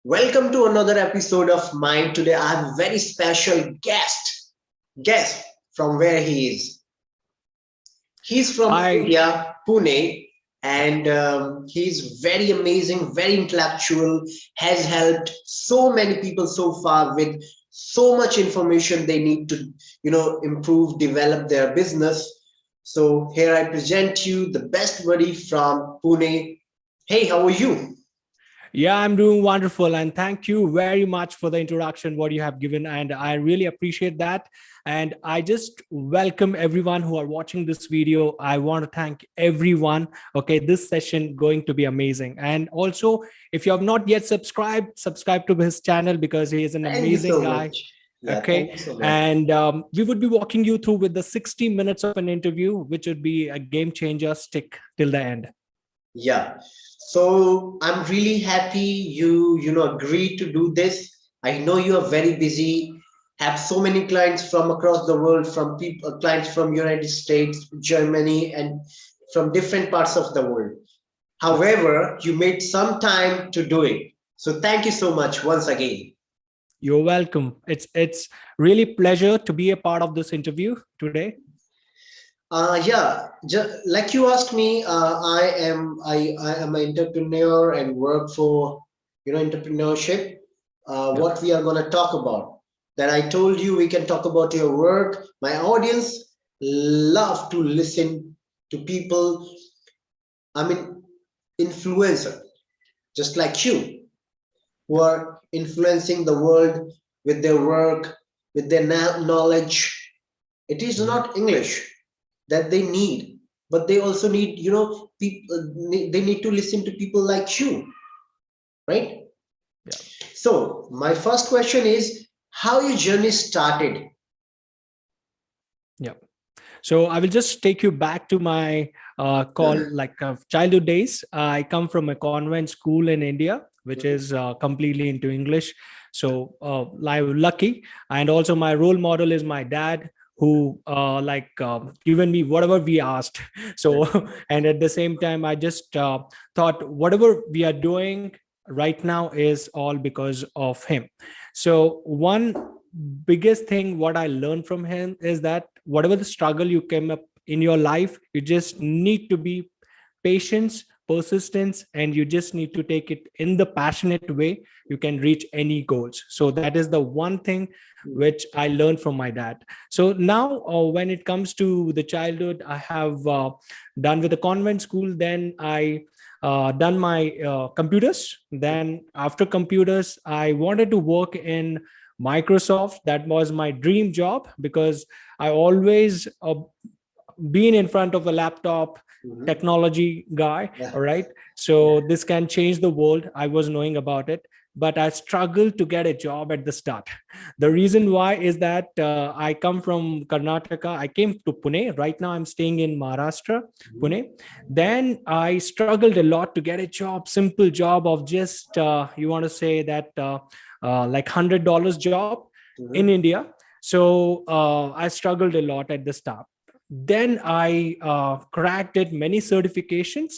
Welcome to another episode of mine. Today I have a very special guest. Guess from where he is. He's from I India, Pune, yeah, and he's very amazing, very intellectual, has helped so many people so far with so much information they need to, improve, develop their business. So here I present you the best buddy from Pune. Hey, how are you? yeah, I'm doing wonderful, and thank you very much for the introduction what you have given, and I really appreciate that. And I just welcome everyone who are watching this video. I want to thank everyone. Okay, this session going to be amazing, and also if you have not yet subscribed, subscribe to his channel because he is an Thank you amazing so guy. much. Yeah, thank Okay, you so much. and we would be walking you through with the 60 minutes of an interview, which would be a game changer. Stick till the end. Yeah. So I'm really happy you agreed to do this. I know you are very busy, have so many clients from across the world, from people clients from United States, Germany, and from different parts of the world. However, you made some time to do it. So thank you so much once again. You're welcome. It's really pleasure to be a part of this interview today. Yeah, like you asked me, I am an entrepreneur and work for entrepreneurship. Yeah. What we are going to talk about. That I told you we can talk about your work. My audience love to listen to people. I mean, influencer, just like you, who Yeah. are influencing the world with their work, with their knowledge. It is Mhm. not English that they need, but they also need, people. They need to listen to people like you, right? Yeah. So my first question is how your journey started. Yeah. So I will just take you back to my call like childhood days. I come from a convent school in India, which is completely into English. So I'm lucky, and also my role model is my dad, who given me whatever we asked. So and at the same time, I just thought whatever we are doing right now is all because of him. So one biggest thing what I learned from him is that whatever the struggle you came up in your life, you just need to be patience, persistence, and you just need to take it in the passionate way. You can reach any goals. So that is the one thing which I learned from my dad. So now when it comes to the childhood, I have done with the convent school. Then I done my computers. Then after computers, I wanted to work in Microsoft. That was my dream job because I always been in front of a laptop, Mhm. technology guy. Yeah. All right. So this can change the world. I was knowing about it, but I struggled to get a job at the start. The reason why is that I come from Karnataka. I came to Pune. Right now, I'm staying in Maharashtra, Mhm. Pune. Then I struggled a lot to get a job, simple job of just, you want to say that like $100 job in Mhm. India. So I struggled a lot at the start. Then I cracked it many certifications.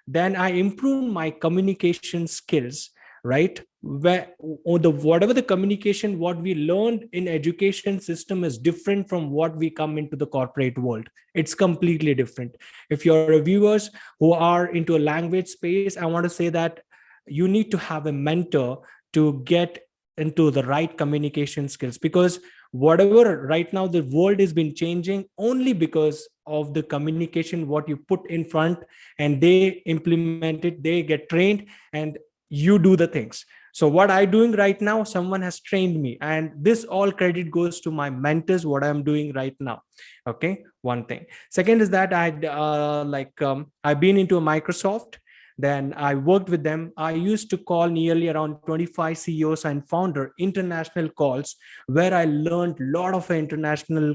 Then I improved my communication skills, right? Where or the whatever the communication what we learned in education system is different from what we come into the corporate world. It's completely different. If you're a viewers who are into a language space, I want to say that you need to have a mentor to get into the right communication skills, because whatever right now the world has been changing only because of the communication what you put in front, and they implement it, they get trained, and you do the things. So what I doing right now, someone has trained me, and this all credit goes to my mentors what I'm doing right now. Okay, one thing. Second is that I've been into a Microsoft. Then I worked with them. I used to call nearly around 25 CEOs and founder international calls, where I learned a lot of international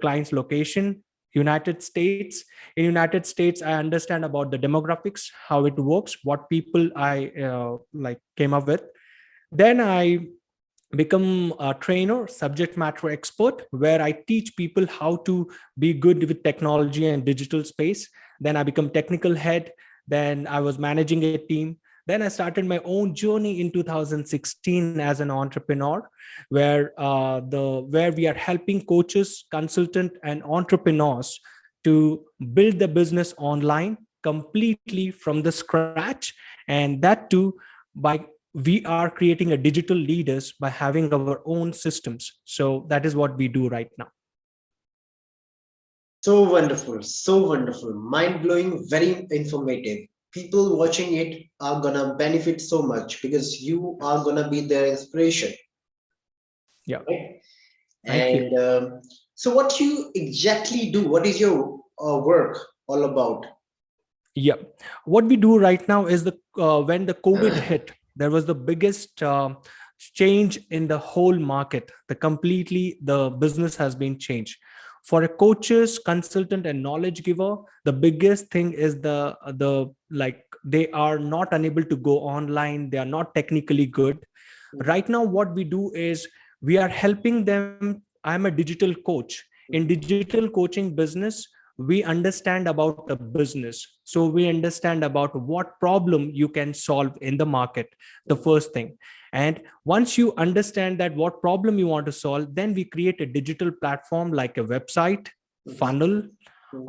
clients location, United States. In United States, I understand about the demographics, how it works, what people I came up with. Then I become a trainer, subject matter expert, where I teach people how to be good with technology and digital space. Then I become technical head. Then I was managing a team. Then I started my own journey in 2016 as an entrepreneur, where we are helping coaches, consultants, and entrepreneurs to build the business online completely from the scratch, and that too by we are creating a digital leaders by having our own systems. So that is what we do right now. So wonderful, mind blowing, very informative. People watching it are gonna benefit so much because you are gonna be their inspiration, Yeah, right? thank you. And so, what you exactly do? What is your work all about? Yeah, what we do right now is when the COVID hit, there was the biggest change in the whole market. The business has been changed. For a coaches, consultant, and knowledge giver, the biggest thing is the like they are not unable to go online. They are not technically good. Right now, what we do is we are helping them. I'm a digital coach. In digital coaching business, we understand about the business, so we understand about what problem you can solve in the market, the first thing. And once you understand that what problem you want to solve, then we create a digital platform like a website, funnel,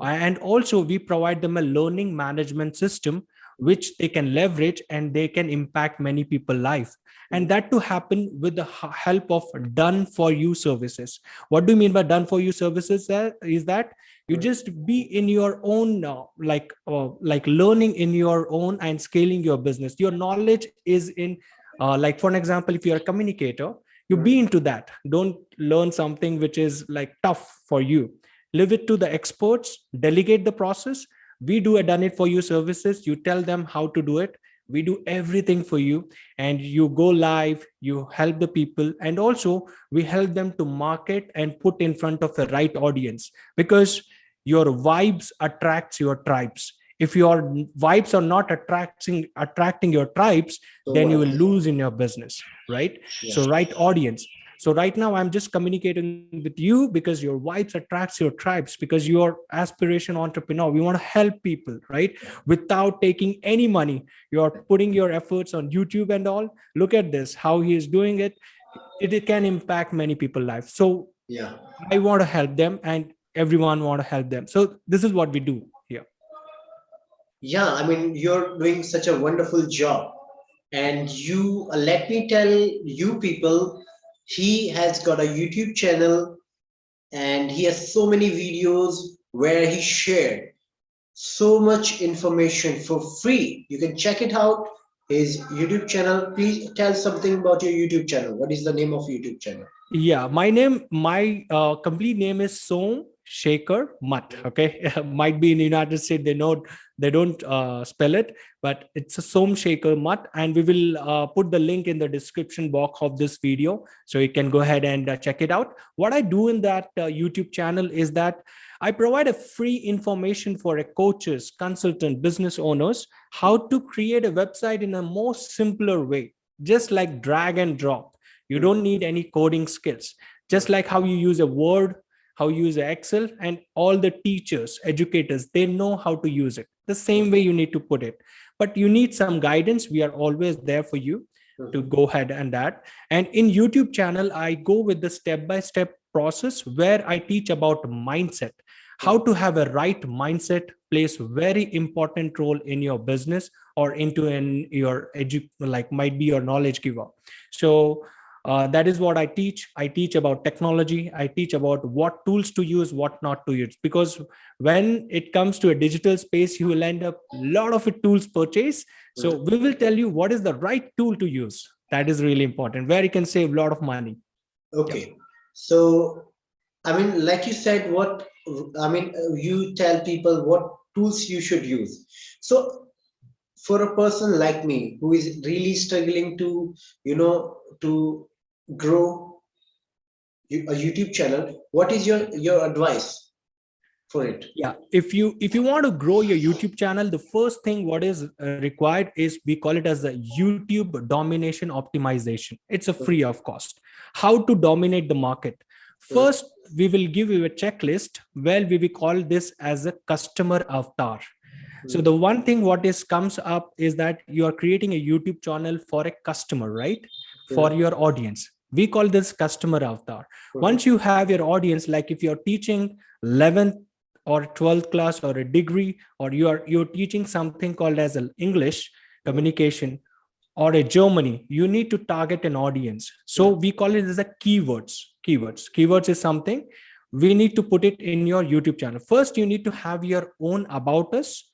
and also we provide them a learning management system which they can leverage and they can impact many people life. And that to happen with the help of done for you services. What do you mean by done for you services? Is that you just be in your own like learning in your own and scaling your business. Your knowledge is in like for an example, if you're a communicator, you be into that. Don't learn something which is like tough for you. Leave it to the experts, delegate the process. We do a done it for you services. You tell them how to do it. We do everything for you, and you go live, you help the people, and also we help them to market and put in front of the right audience, because your vibes attracts your tribes. If your vibes are not attracting your tribes, So then you will what? lose in your business, right? Yeah. So right audience. So right now I'm just communicating with you because your vibes attracts your tribes, because you're aspiration entrepreneur. We want to help people, right? Without taking any money. You're putting your efforts on YouTube and all. Look at this, how he is doing it. It can impact many people's life. So Yeah. I want to help them, and everyone want to help them. So this is what we do here. Yeah, I mean, you're doing such a wonderful job. And you, let me tell you people, he has got a YouTube channel and he has so many videos where he shared so much information for free. You can check it out. His YouTube channel. Please tell something about your YouTube channel. What is the name of YouTube channel? Yeah, my complete name is Som Shaker Mutt. Okay, might be in the United States they don't spell it, but it's a Som Shaker Mutt, and we will put the link in the description box of this video, so you can go ahead and check it out. What I do in that YouTube channel is that I provide a free information for a coaches, consultant, business owners how to create a website in a more simpler way, just like drag and drop. You don't need any coding skills. Just like how you use a Word, how you use Excel, and all the teachers, educators, they know how to use it. The same way you need to put it. But you need some guidance. We are always there for you to go ahead and that. And in YouTube channel, I go with the step-by-step process where I teach about mindset. How to have a right mindset plays very important role in your business or into your like might be your knowledge giver. So that is what I teach. I teach about technology. I teach about what tools to use, what not to use. Because when it comes to a digital space, you will end up a lot of tools purchase. So we will tell you what is the right tool to use. That is really important, where you can save a lot of money. Okay. Yep. So, I mean, like you said, what I mean, you tell people what tools you should use. So, for a person like me who is really struggling to, to grow a YouTube channel, what is your advice for it? Yeah, if you want to grow your YouTube channel, the first thing what is required is, we call it as the YouTube domination optimization. It's a free of cost. How to dominate the market? First, we will give you a checklist where we will call this as a customer avatar. So the one thing what is comes up is that you are creating a YouTube channel for a customer, right? For your audience. We call this customer avatar. Once you have your audience, like if you're teaching 11th or 12th class or a degree, or you're teaching something called as an English communication or a Germany, you need to target an audience. So we call it as a keywords is something we need to put it in your YouTube channel. First, you need to have your own about us,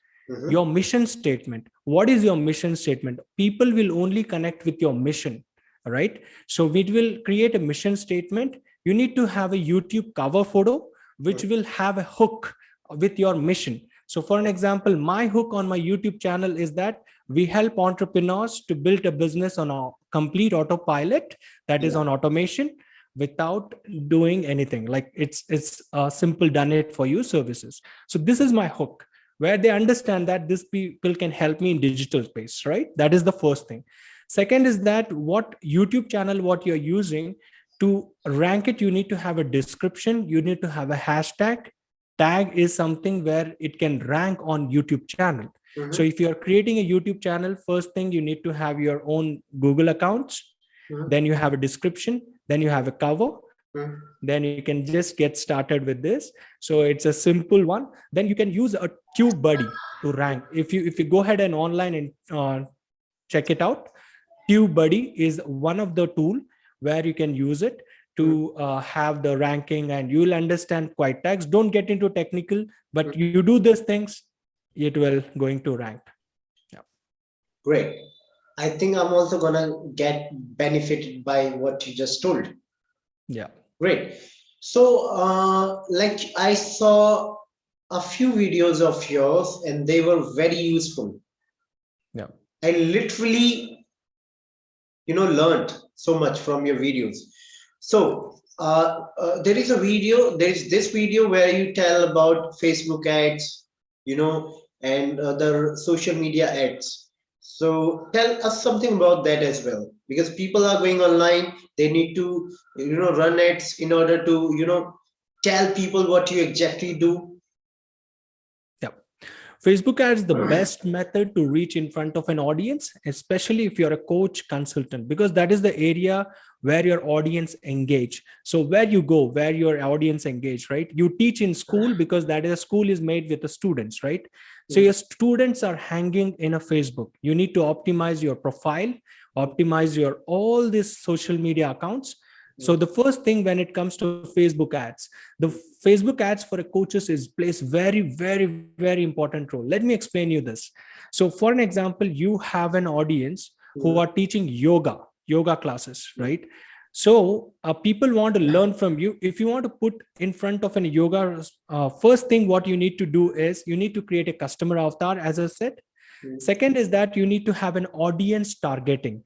your mission statement. What is your mission statement? People will only connect with your mission, right? So we will create a mission statement. You need to have a YouTube cover photo, which will have a hook with your mission. So for an example, my hook on my YouTube channel is that we help entrepreneurs to build a business on a complete autopilot, that is on automation, without doing anything. Like it's a simple done it for you services. So this is my hook, where they understand that this people can help me in digital space, right? That is the first thing. Second is that what YouTube channel, what you're using to rank it, you need to have a description, you need to have a hashtag. Tag is something where it can rank on YouTube channel. So if you're creating a YouTube channel, first thing you need to have your own Google accounts, then you have a description, then you have a cover, then you can just get started with this. So it's a simple one. Then you can use a TubeBuddy to rank. If you go ahead and online and check it out, TubeBuddy is one of the tool where you can use it to have the ranking, and you will understand quite tags. Don't get into technical, but you do these things, it will going to rank. Yeah. Great. I think I'm also gonna get benefited by what you just told. Yeah. Great. So like I saw a few videos of yours and they were very useful. Yeah. I literally, learned so much from your videos. So there is this video where you tell about Facebook ads, and other social media ads. So tell us something about that as well, because people are going online, they need to, run ads in order to, tell people what you exactly do. Facebook ads is the best method to reach in front of an audience, especially if you're a coach consultant, because that is the area where your audience engage. So where you go, where your audience engage, right? You teach in school because that is a school is made with the students, right? So your students are hanging in a Facebook. You need to optimize your profile, optimize your all these social media accounts. So the first thing when it comes to Facebook ads, the Facebook ads for a coaches plays very, very, very important role. Let me explain you this. So for an example, you have an audience who are teaching yoga classes, right? So people want to learn from you. If you want to put in front of an yoga, first thing what you need to do is you need to create a customer avatar, as I said. Second is that you need to have an audience targeting.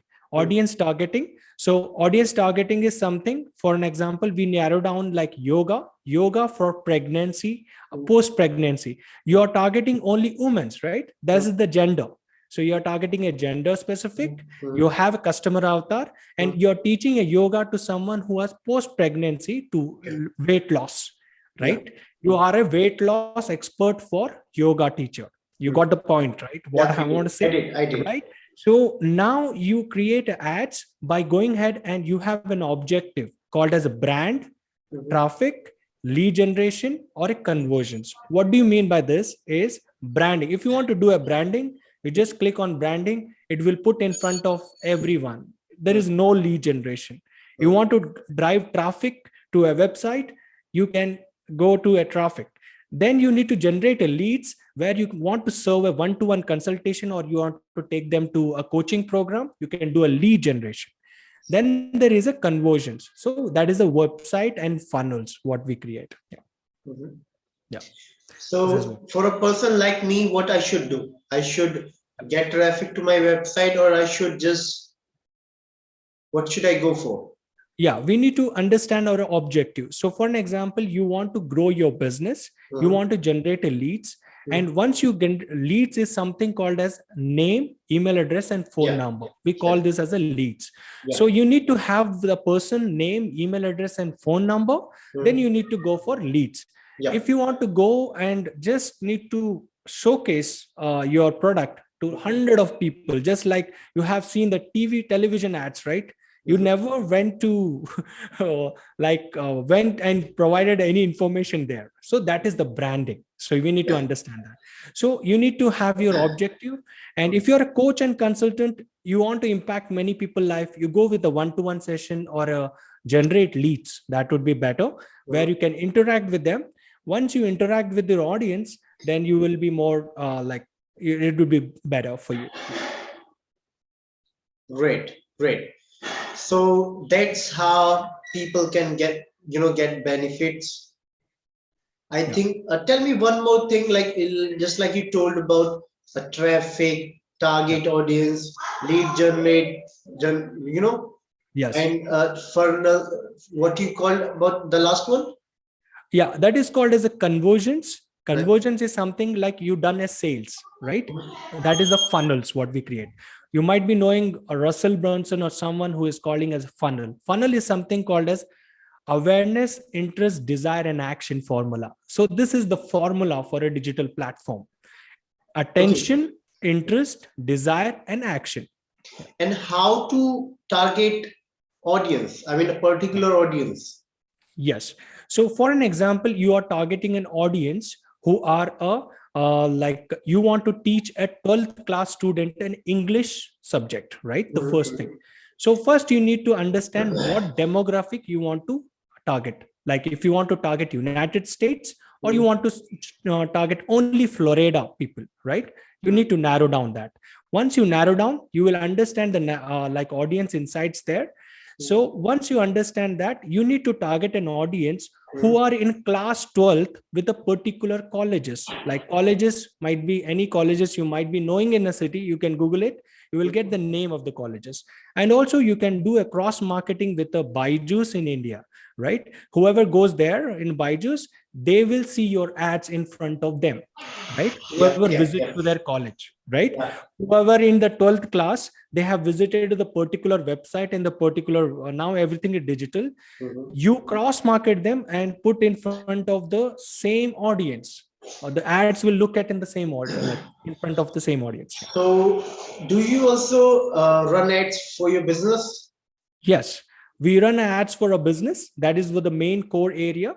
So audience targeting is something, for an example, we narrow down like yoga for pregnancy, post-pregnancy. You are targeting only women's, right? That is the gender. So you're targeting a gender specific, you have a customer avatar, and you're teaching a yoga to someone who has post-pregnancy to weight loss, right? You are a weight loss expert for yoga teacher. You got the point, right? What I want to say, I did. Right? So now you create ads by going ahead and you have an objective called as a brand, traffic, lead generation, or a conversions. What do you mean by this is branding. If you want to do a branding, you just click on branding. It will put in front of everyone. There is no lead generation. You want to drive traffic to a website, you can go to a traffic. Then you need to generate a leads where you want to serve a one-to-one consultation, or you want to take them to a coaching program. You can do a lead generation. Then there is a conversions. So that is a website and funnels what we create. Yeah. So for a person like me, what I should do? I should get traffic to my website, or I should what should I go for? Yeah, we need to understand our objective. So for an example, you want to grow your business, you want to generate a leads. And once you get leads is something called as name, email address, and phone number. We call this as a leads. So you need to have the person name, email address, and phone number. Then you need to go for leads. If you want to go and just need to showcase your product to hundred of people, just like you have seen the television ads, right? You Mhm. never went to went and provided any information there. So that is the branding. So we need to Yeah. understand that. So you need to have your objective. And if you're a coach and consultant, you want to impact many people life, you go with a one-to-one session or a generate leads. That would be better, where Mhm. you can interact with them. Once you interact with your audience, then you will be more it would be better for you. Yeah. Great, great. So that's how people can get, get benefits. I Yeah. think, tell me one more thing, like just like you told about a traffic, Yeah. target audience, lead generate, Yes. and funnel, what you call about the last one? Yeah, that is called as a conversions. Uh, Conversions is something like you done as sales, right? That is the funnels what we create. You might be knowing a Russell Brunson or someone who is calling as a funnel. Funnel is something called as awareness, interest, desire, and action formula. So this is the formula for a digital platform: Okay. attention, interest, desire, and action. Yeah. And how to target audience? I mean, a particular audience. Yes. So, for an example, you are targeting an audience who are you want to teach a 12th class student an English subject, right? The first thing. Mhm. So, first you need to understand what demographic you want to target. Like if you want to target United States or you Mhm. want to target only Florida people, right? You need to narrow down that. Once you narrow down, you will understand the audience insights there. So once you understand that, you need to target an audience who Mhm. are in class 12th with a particular colleges. Like colleges might be any colleges you might be knowing in a city. You can Google it. You will get the name of the colleges. And also you can do a cross marketing with a Byju's in India, right? Whoever goes there in Byju's, they will see your ads in front of them, right? Yeah, Whoever yeah, visit yeah, to their college, right? yeah. Whoever in the 12th class, they have visited the particular website and the particular now everything is digital. Mhm. You cross market them and put in front of the same audience, or the ads will look at in the same order, like in front of the same audience. Yeah. So, do you also run ads for your business? Yes, we run ads for a business. That is the main core area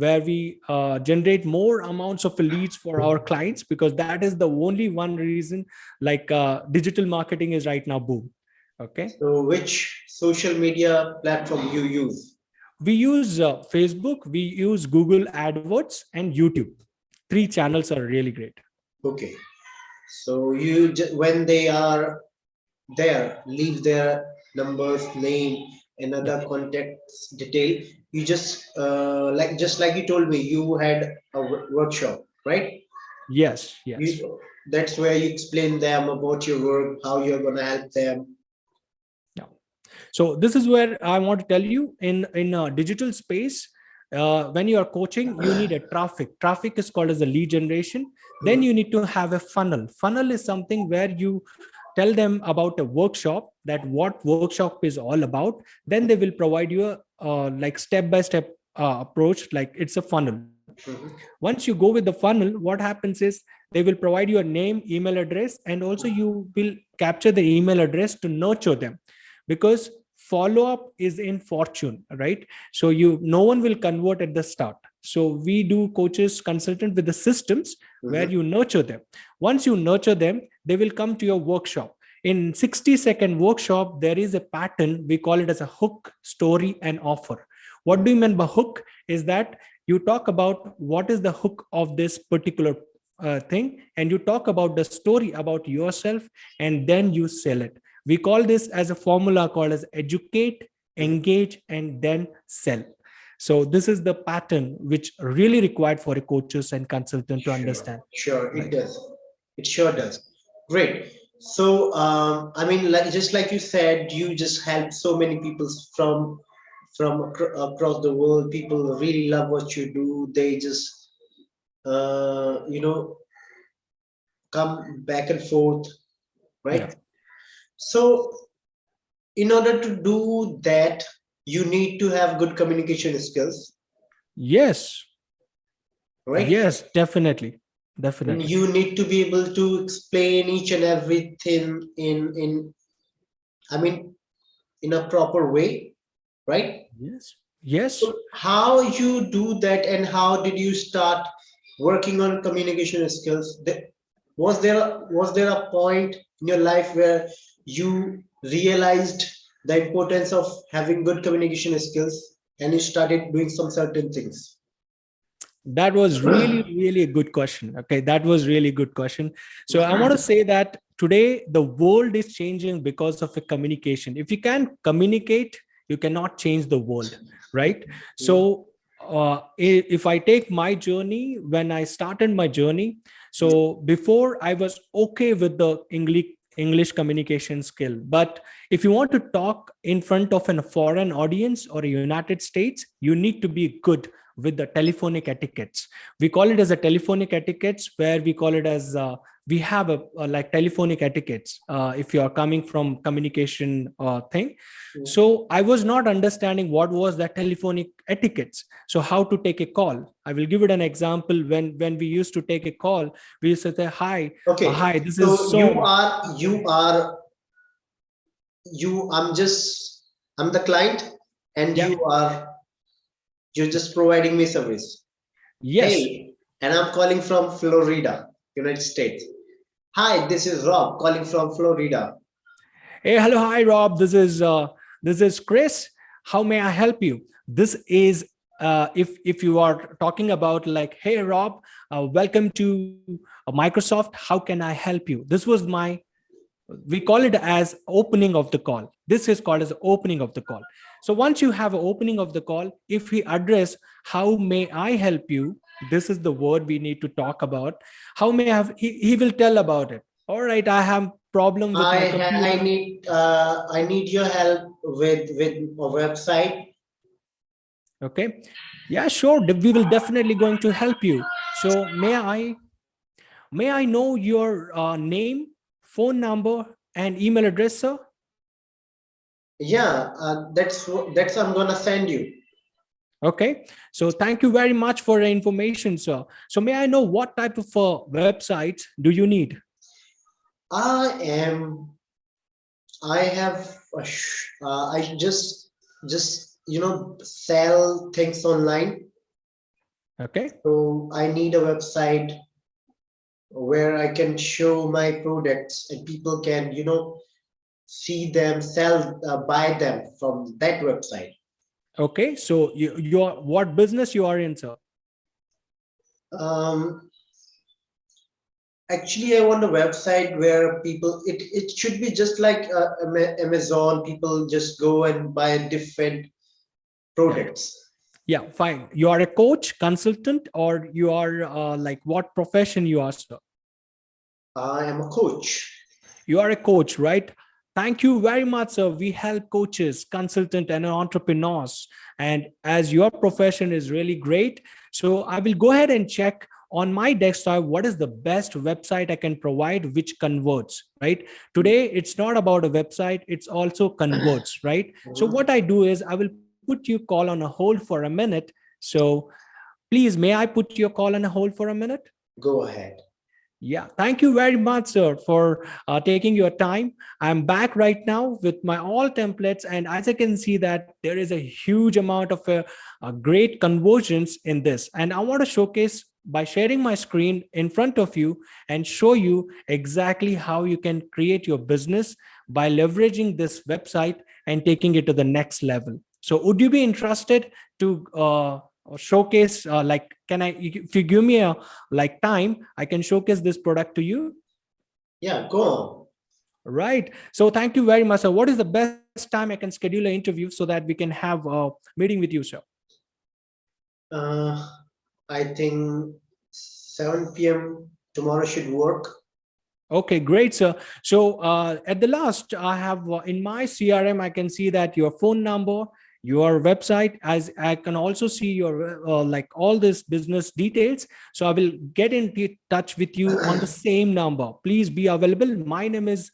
where we generate more amounts of leads for our clients, because that is the only one reason digital marketing is right now boom. Okay. So, which social media platform you use? We use Facebook, we use Google AdWords, and YouTube. Three channels are really great. Okay. So, when they are there, leave their numbers, name, and Yeah. other contact detail. You just like you told me, you had a workshop, right? Yes. Yes. You That's where you explain them about your work, how you're gonna help them. Yeah. So this is where I want to tell you, in a digital space, when you are coaching, you need a traffic. Traffic is called as a lead generation. Then you need to have a funnel. Funnel is something where you tell them about a workshop, that what workshop is all about. Then they will provide you a step by step approach, like it's a funnel. Mhm. Once you go with the funnel, what happens is they will provide you a name, email address, and also you will capture the email address to nurture them, because follow up is in fortune, right? So you no one will convert at the start. So we do coaches consultant with the systems where Mhm. you nurture them. Once you nurture them, they will come to your workshop. In 60-second workshop, there is a pattern, we call it as a hook, story, and offer. What do you mean by hook? Is that you talk about what is the hook of this particular thing, and you talk about the story about yourself, and then you sell it. We call this as a formula called as educate, engage, and then sell. So this is the pattern which really required for a coaches and consultant to Sure, understand. sure, it Right. does. It sure Yeah. does. Great. So, I mean, just like you said, you just help so many people across the world. People really love what you do. They just, come back and forth, Yeah. right? So, in order to do that, you need to have good communication skills, Yes. right? Yes, definitely. And Definitely. you need to be able to explain each and everything in I mean, in a proper way, right? Yes. Yes. So how you do that, and how did you start working on communication skills? Was there a point in your life where you realized the importance of having good communication skills and you started doing some certain things? That was really, really a good question. Okay, that was really good question. So I want to say that today the world is changing because of a communication. If you can communicate, you cannot change the world, right? So if I take my journey, when I started my journey, so before I was okay with the English communication skill, but if you want to talk in front of a foreign audience or a United States, you need to be good with the telephonic etiquettes. We call it as a telephonic etiquettes, where we call it as we have a like telephonic etiquettes if you are coming from communication thing. So I was not understanding what was that telephonic etiquettes. So how to take a call. I will give it an example. When we used to take a call, we used to say, hi, Okay, hi, this is so you so. are you are you I'm the client, and Yeah. you're just providing me service. Yes. Hey, and I'm calling from Florida, United States. Hi, this is Rob calling from Florida. Hey, hello, hi, Rob. This is Chris. How may I help you? This is if you are talking about like, hey, Rob, welcome to Microsoft. How can I help you? This was my, we call it as opening of the call. This is called as opening of the call. So once you have an opening of the call, if we address how may I help you, this is the word we need to talk about. How may I have, he will tell about it. All right, I have problem with my computer. I need your help with a website. Okay, yeah, sure, we will definitely going to help you. So may I know your name, phone number, and email address, sir? Yeah, that's I'm gonna send you. Okay, so thank you very much for the information, sir. So may I know what type of websites do you need? I am. I have. I just sell things online. Okay. So I need a website where I can show my products and people can see them, sell, buy them from that website. Okay, so you're what business you are in, sir? Um, Actually, I want a website where it should be just like Amazon. People just go and buy different Yeah. products. Yeah, fine. You are a coach, consultant, or you are like what profession you are, sir? I am a coach. You are a coach, right? Thank you very much, sir. We help coaches, consultant, and entrepreneurs. And as your profession is really great, so I will go ahead and check on my desktop what is the best website I can provide which converts, right? Today, it's not about a website, it's also converts, right? So Mhm. what I do is I will put your call on a hold for a minute. So please, may I put your call on a hold for a minute? Go ahead. Yeah, thank you very much, sir, for taking your time. I'm back right now with my all templates, and as I can see that there is a huge amount of great conversions in this. And I want to showcase by sharing my screen in front of you and show you exactly how you can create your business by leveraging this website and taking it to the next level. So, would you be interested to showcase? Like, can I? If you give me a like time, I can showcase this product to you. Yeah, go Right. So thank you very much, sir. What is the best time I can schedule an interview so that we can have a meeting with you, sir? on. I think 7 p.m. tomorrow should work. Okay, great, sir. So at the last, I have in my CRM, I can see that your phone number, your website, as I can also see your like all this business details. So I will get in touch with you on the same number. Please be available. My name is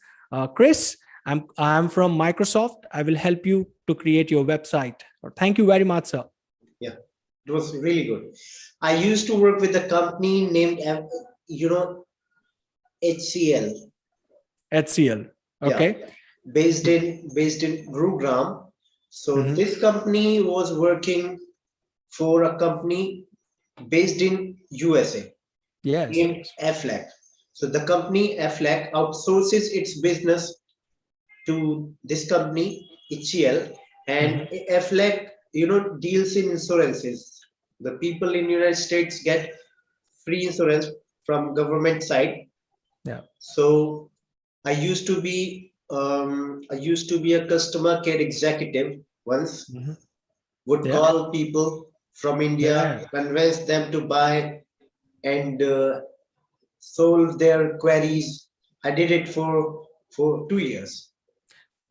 Chris. I'm from Microsoft. I will help you to create your website. Thank you very much, sir. Yeah, it was really good. I used to work with a company named you know, HCL. HCL. Yeah, Okay. based in Gurugram. So Mhm. this company was working for a company based in USA Yes. named Aflac. So the company Aflac outsources its business to this company HCL, and Mhm. Aflac, deals in insurances. The people in United States get free insurance from government side. Yeah. So I used to be a customer care executive once, Mhm. would Yeah. call people from India, Yeah. convince them to buy and solve their queries. I did it for 2 years.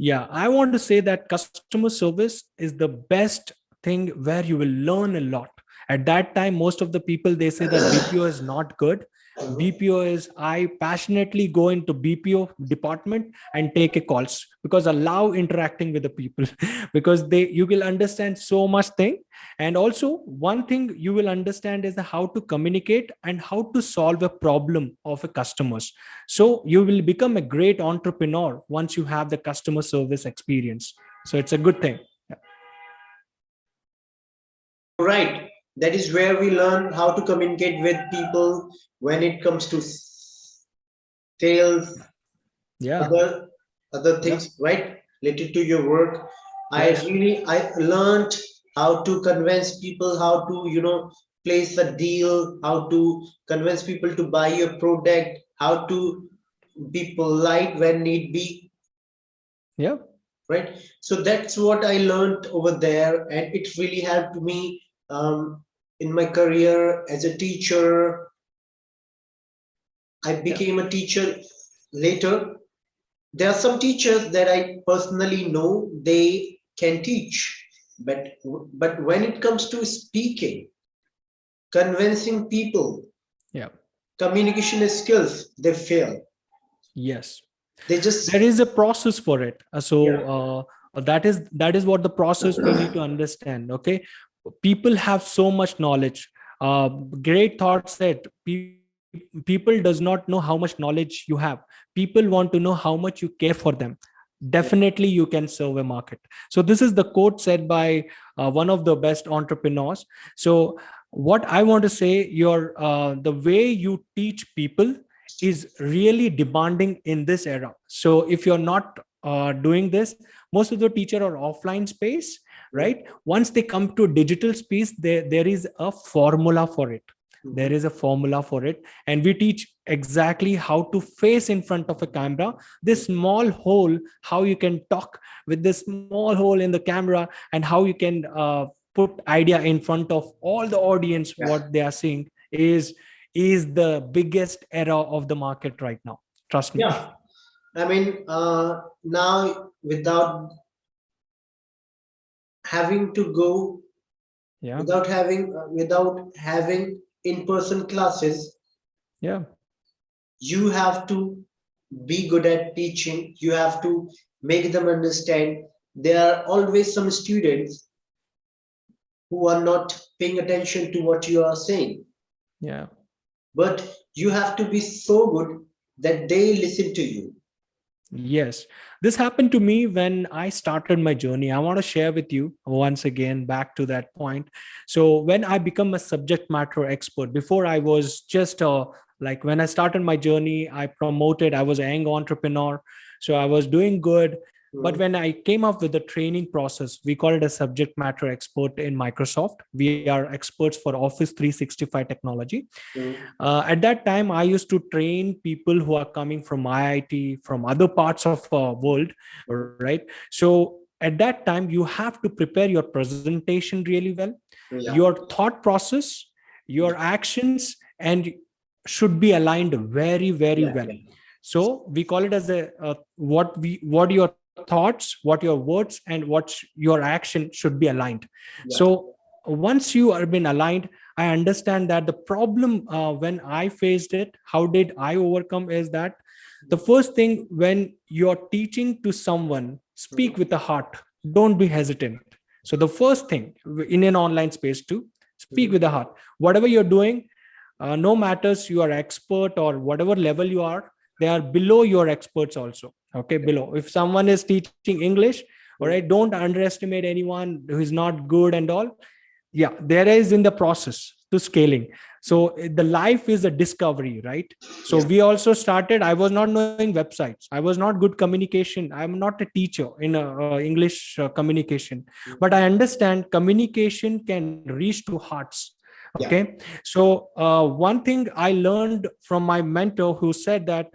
Yeah, I want to say that customer service is the best thing where you will learn a lot. At that time, most of the people they say that BPO is not good. Mhm. BPO is I passionately go into BPO department and take a calls because I love interacting with the people because they you will understand so much thing. And also one thing you will understand is how to communicate and how to solve a problem of a customers. So you will become a great entrepreneur once you have the customer service experience. So it's a good thing. Yeah. Right. That is where we learn how to communicate with people when it comes to sales, Yeah. other other Yeah. things, right? Related to your work. Yes. I learned how to convince people, how to, place a deal, how to convince people to buy your product, how to be polite when need be, Yeah. right? So that's what I learned over there, and it really helped me in my career as a teacher. I Yeah. became a teacher later. There are some teachers that I personally know they can teach, but when it comes to speaking, convincing people, Yeah. communication skills, they fail. Yes. They There just is a process for it. yeah. That is what the process we need to understand. Okay. People have so much knowledge. Great thought said. People does not know how much knowledge you have. People want to know how much you care for them. Definitely you can serve a market. So this is the quote said by one of the best entrepreneurs. So what I want to say, the way you teach people is really demanding in this era. So if you're not doing this, most of the teacher are offline space, right? Once they come to digital space, there is a formula for it. There Mhm. is a formula for it, and we teach exactly how to face in front of a camera, this small hole, how you can talk with this small hole in the camera, and how you can put idea in front of all the audience. Yeah. What they are seeing is the biggest era of the market right now. Trust me. Yeah. I mean, now having to go, Yeah. without having in-person classes, Yeah. you have to be good at teaching. You have to make them understand. There are always some students who are not paying attention to what you are saying, Yeah. but you have to be so good that they listen to you. Yes, this happened to me when I started my journey. I want to share with you once again back to that point. So when I become a subject matter expert, before I was just like when I started my journey, I promoted. I was a young entrepreneur, so I was doing good. But Mhm. when I came up with the training process, we call it a subject matter expert in Microsoft. We are experts for Office 365 technology. Mhm. At that time, I used to train people who are coming from IIT, from other parts of world, right? So at that time, you have to prepare your presentation really well, Yeah. your thought process, your actions, and should be aligned very, very Yeah. well. Yeah. So we call it as what your thoughts, what your words, and what your action should be aligned. Yeah. So once you are been aligned, I understand that the problem when I faced it, how did I overcome is that the first thing when you're teaching to someone, speak Mhm. with the heart. Don't be hesitant. So the first thing in an online space to speak Mhm. with the heart. Whatever you're doing, no matters you are expert or whatever level you are, they are below your experts also. Okay, below. If someone is teaching English, all right, don't underestimate anyone who is not good and all. Yeah, there is in the process to scaling. So the life is a discovery, right? So Yeah. we also started, I was not knowing websites, I was not good communication, I'm not a teacher in English communication, but I understand communication can reach to hearts. Yeah. Okay, so one thing I learned from my mentor who said that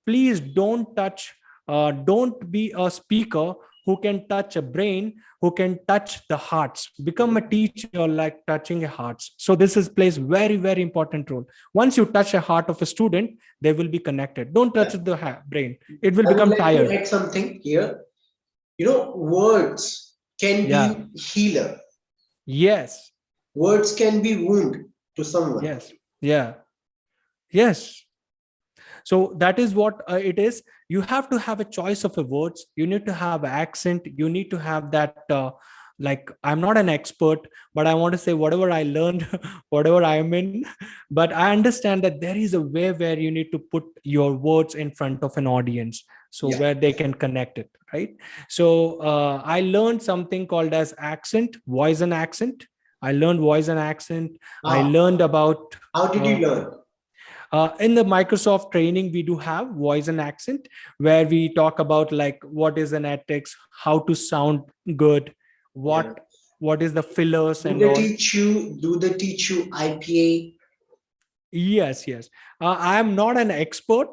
please don't touch, don't be a speaker who can touch a brain, who can touch the hearts. Become a teacher like touching a hearts. So this is plays very, very important role. Once you touch a heart of a student, they will be connected. Don't touch Yeah. the brain, it will I would become like to tired. add something here. Words can Yeah. be healer. Yes. Words can be wound to someone. Yes. Yeah. Yes. So that is what it is. You have to have a choice of a words, you need to have accent, you need to have that like, I'm not an expert, but I want to say whatever I learned, whatever I am in, but I understand that there is a way where you need to put your words in front of an audience, so Yeah. where they can connect it, right? So I learned something called as accent, voice and accent. I learned voice and accent. I Ah, learned about how did you uh, learn? in the Microsoft training, we do have voice and accent, where we talk about like what is analytics, how to sound good, Yeah. what is the fillers Do and they all. teach you? Do they teach you IPA? Yes, yes. I am not an expert,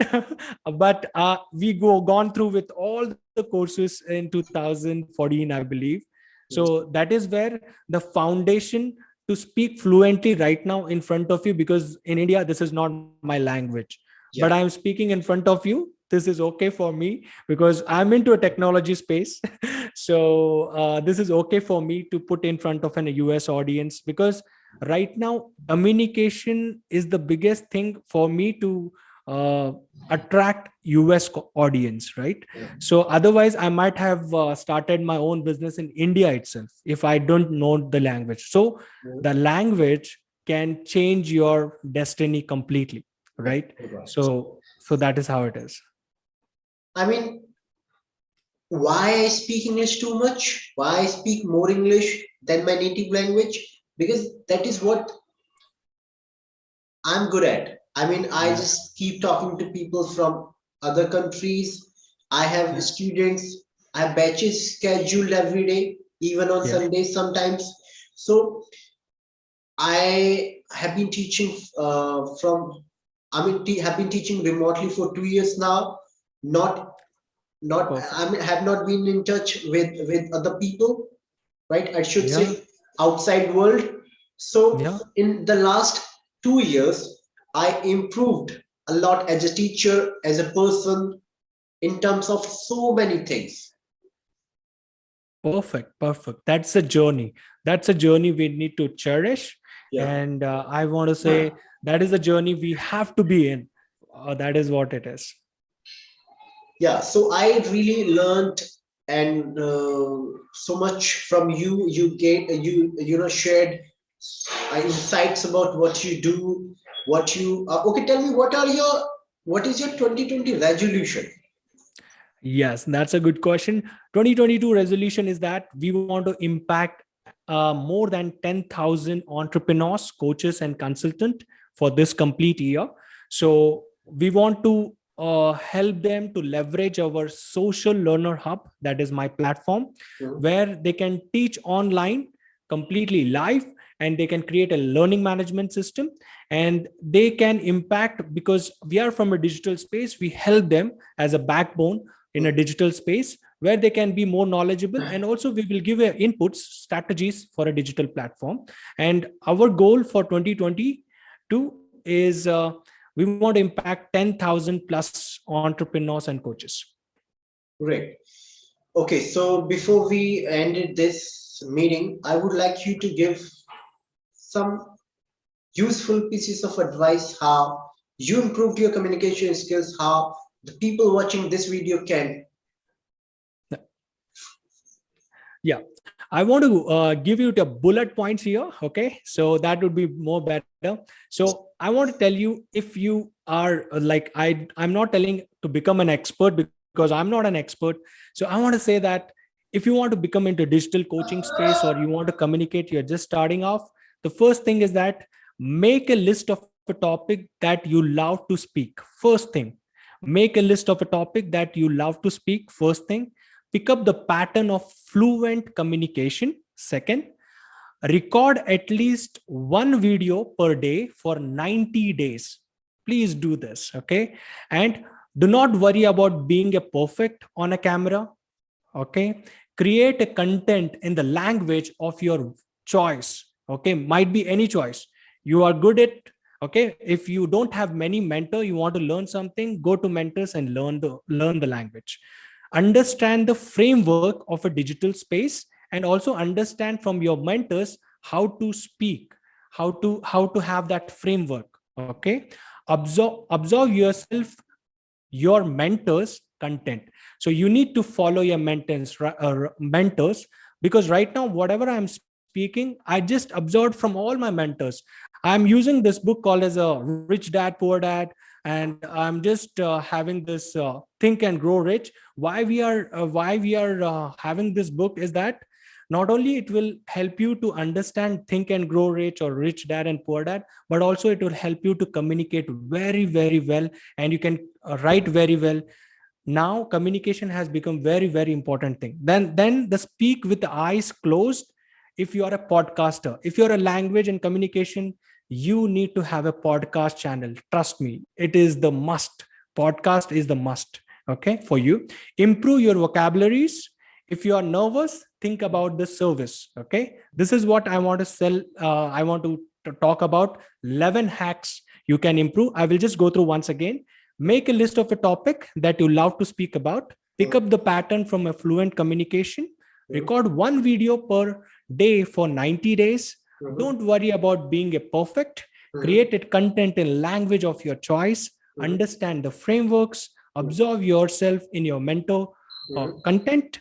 but we gone through with all the courses in 2014, I believe. So that is where the foundation to speak fluently right now in front of you, because in India this is not my language, but I'm Yeah. speaking in front of you. This is okay for me because I'm into a technology space. So this is okay for me to put in front of an US audience, because right now communication is the biggest thing for me to uh, attract US audience, right? Yeah. So otherwise I might have started my own business in India itself if I don't know the language. So the language can change your destiny completely, Yeah. right? Right. So that is how it is. I mean, why I speak English too much? Why I speak more English than my native language? Because that is what I'm good at. I mean, I Yeah. just keep talking to people from other countries. I have students, I have batches scheduled every day, even on Yeah. Sundays sometimes. So I have been teaching have been teaching remotely for 2 years now. Not, Perfect. I mean, have not been in touch with other people, right? I should Yeah. say outside world. So Yeah. in the last 2 years, I improved a lot as a teacher, as a person, in terms of so many things. Perfect, perfect. That's a journey. That's a journey we need to cherish. Yeah. And I want to say that is a journey we have to be in. That is what it is. Yeah, so I really learned and so much from you. You shared insights about what you do, what you okay. Tell me, what is your 2020 resolution? Yes, that's a good question. 2022 resolution is that we want to impact more than 10,000 entrepreneurs, coaches, and consultants for this complete year. So we want to help them to leverage our social learner hub, that is my platform, Mhm. where they can teach online completely live, and they can create a learning management system, and they can impact, because we are from a digital space, we help them as a backbone in a digital space where they can be more knowledgeable, and also we will give inputs strategies for a digital platform. And our goal for 2022 is we want to impact 10,000 plus entrepreneurs and coaches. Great. Okay, so before we ended this meeting, I would like you to give some useful pieces of advice how you improved your communication skills, how the people watching this video can. Yeah, I want to give you the bullet points here. Okay. So that would be more better. So I want to tell you, if you are like, I'm not telling to become an expert because I'm not an expert. So I want to say that if you want to become into digital coaching space or you want to communicate, you're just starting off. The first thing is that make a list of a topic that you love to speak. First thing, make a list of a topic that you love to speak. First thing, pick up the pattern of fluent communication. Second, record at least one video per day for 90 days. Please do this. Okay. And do not worry about being a perfect on a camera. Okay. Create a content in the language of your choice. Okay. Might be any choice you are good at. Okay. If you don't have many mentor, you want to learn something, go to mentors and learn the language. Understand the framework of a digital space, and also understand from your mentors how to speak, how to have that framework. Okay. Observe yourself, your mentors content. So you need to follow your mentors, because right now whatever I'm speaking, I just absorbed from all my mentors. I'm using this book called as a Rich Dad Poor Dad, and I'm just having this Think and Grow Rich. Why we are having this book is that not only it will help you to understand Think and Grow Rich or Rich Dad and Poor Dad, but also it will help you to communicate very, very well, and you can write very well. Now communication has become very, very important thing. Then the speak with the eyes closed. If you are a podcaster, if you're a language and communication, you need to have a podcast channel. Trust me, it is the must. Podcast is the must. Okay, for you. Improve your vocabularies. If you are nervous, think about the service. Okay, this is what I want to sell. I want to talk about 11 hacks you can improve. I will just go through once again. Make a list of a topic that you love to speak about. Pick up the pattern from a fluent communication. Record one video per day for 90 days. Don't worry about being a perfect. Create a content in language of your choice. Understand the frameworks. Observe yourself in your mentor content.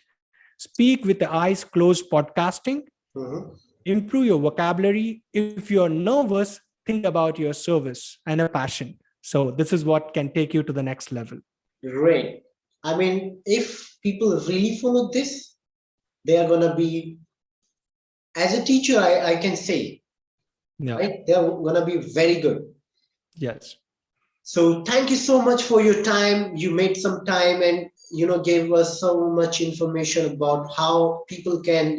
Speak with the eyes closed podcasting. Improve your vocabulary. If you're nervous, think about your service and a passion. So this is what can take you to the next level. Great. I mean, if people really follow this, they are gonna be, as a teacher, I can say, Yeah. right? They're gonna be very good. Yes. So thank you so much for your time. You made some time and gave us so much information about how people can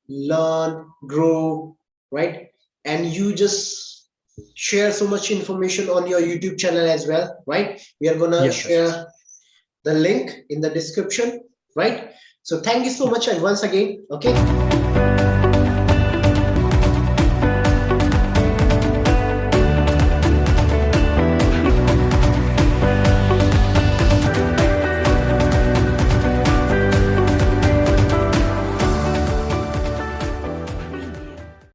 learn, grow, right? And you just share so much information on your YouTube channel as well, right? We are gonna share the link in the description, right? So thank you so much, and once again, okay.